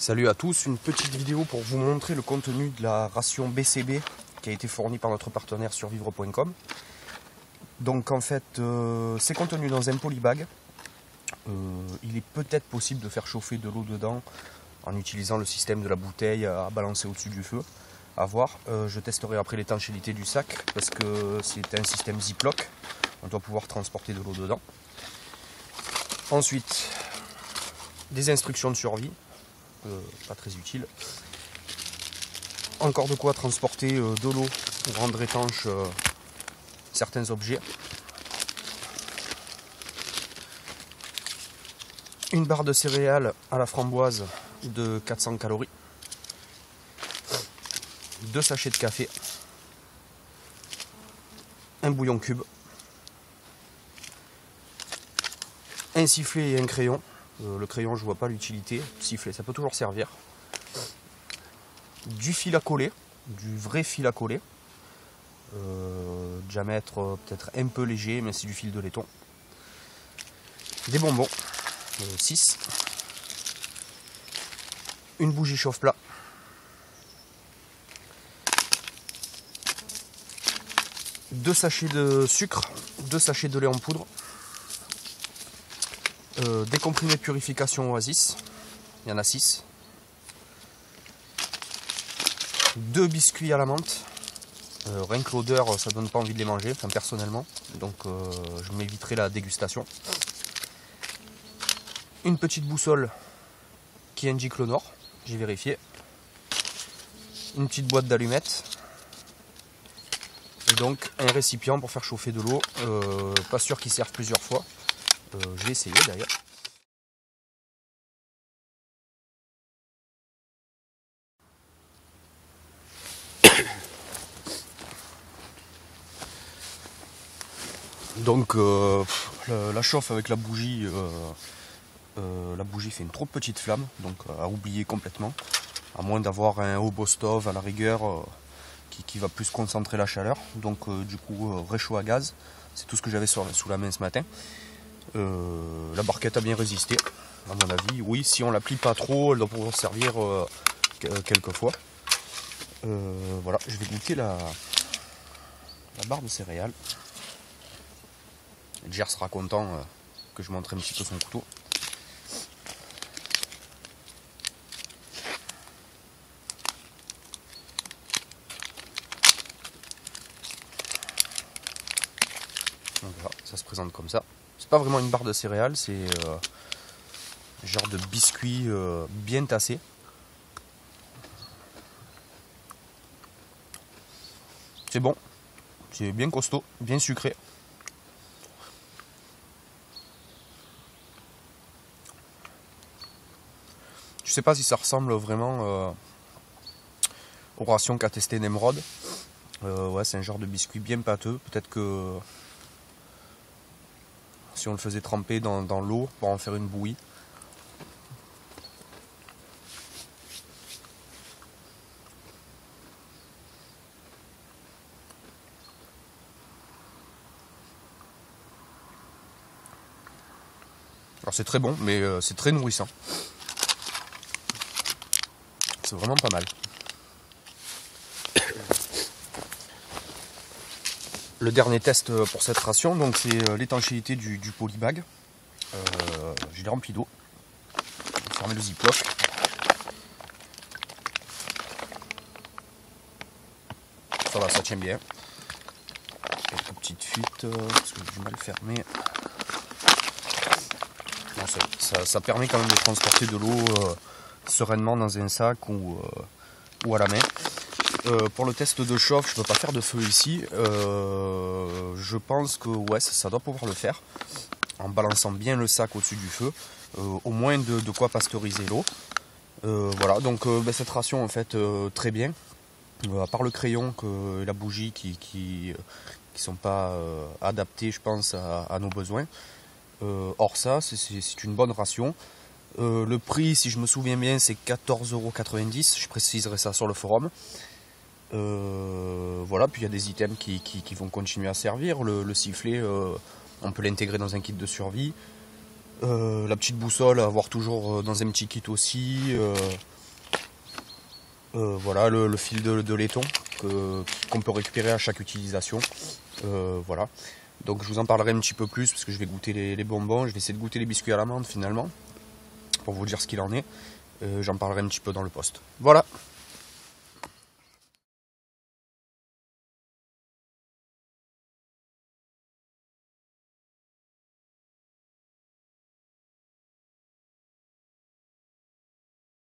Salut à tous, une petite vidéo pour vous montrer le contenu de la ration BCB qui a été fournie par notre partenaire survivre.com. Donc en fait, c'est contenu dans un polybag. Il est peut-être possible de faire chauffer de l'eau dedans en utilisant le système de la bouteille à balancer au-dessus du feu. À voir, je testerai après l'étanchéité du sac parce que c'est un système Ziploc. On doit pouvoir transporter de l'eau dedans. Ensuite, des instructions de survie. Pas très utile. Encore de quoi transporter de l'eau pour rendre étanche certains objets. Une barre de céréales à la framboise de 400 calories. 2 sachets de café. Un bouillon cube. Un sifflet et un crayon. Le crayon, je vois pas l'utilité. Sifflet, ça peut toujours servir. Du fil à coller, du vrai fil à coller. Diamètre peut-être un peu léger, mais c'est du fil de laiton. Des bonbons, 6. Une bougie chauffe-plat. Deux sachets de sucre, 2 sachets de lait en poudre. Des comprimés de purification Oasis, il y en a 6. 2 biscuits à la menthe. Rien que l'odeur, ça donne pas envie de les manger, enfin, personnellement. Donc je m'éviterai la dégustation. Une petite boussole qui indique le nord, j'ai vérifié. Une petite boîte d'allumettes. Et donc un récipient pour faire chauffer de l'eau. Pas sûr qu'il serve plusieurs fois. J'ai essayé d'ailleurs. Donc la chauffe avec la bougie fait une trop petite flamme, donc à oublier complètement, à moins d'avoir un hobo stove à la rigueur qui va plus concentrer la chaleur. Donc du coup réchaud à gaz, c'est tout ce que j'avais sous la main ce matin. La barquette a bien résisté, à mon avis. Oui, si on la plie pas trop, elle doit pouvoir servir quelques fois. Voilà, je vais goûter la barre de céréales. Jer sera content que je montre un petit peu son couteau. Donc voilà, ça se présente comme ça. C'est pas vraiment une barre de céréales, c'est genre de biscuit bien tassé. C'est bon, c'est bien costaud, bien sucré. Je sais pas si ça ressemble vraiment aux rations qu'a testé Nemrod. Ouais, c'est un genre de biscuit bien pâteux. Peut-être que si on le faisait tremper dans l'eau pour en faire une bouillie. Alors c'est très bon, mais c'est très nourrissant. C'est vraiment pas mal. Le dernier test pour cette ration, donc c'est l'étanchéité du polybag. Je l'ai rempli d'eau. Je vais fermer le ziploc. Ça va, ça tient bien. Quelques petites fuites, parce que j'ai du mal à fermer. Bon, ça permet quand même de transporter de l'eau sereinement dans un sac ou à la main. Pour le test de chauffe, je ne peux pas faire de feu ici. Je pense que ouais, ça doit pouvoir le faire. En balançant bien le sac au-dessus du feu. Au moins de quoi pasteuriser l'eau. Voilà, donc cette ration en fait très bien. À part le crayon et la bougie qui sont pas adaptés, je pense, à nos besoins. Hors ça, c'est une bonne ration. Le prix, si je me souviens bien, c'est 14,90 €. Je préciserai ça sur le forum. Voilà, puis il y a des items qui vont continuer à servir. Le sifflet, on peut l'intégrer dans un kit de survie. La petite boussole à avoir toujours dans un petit kit aussi. Voilà, le fil de laiton qu'on peut récupérer à chaque utilisation. Voilà. Donc je vous en parlerai un petit peu plus parce que je vais goûter les bonbons. Je vais essayer de goûter les biscuits à l'amande finalement pour vous dire ce qu'il en est. J'en parlerai un petit peu dans le post. Voilà.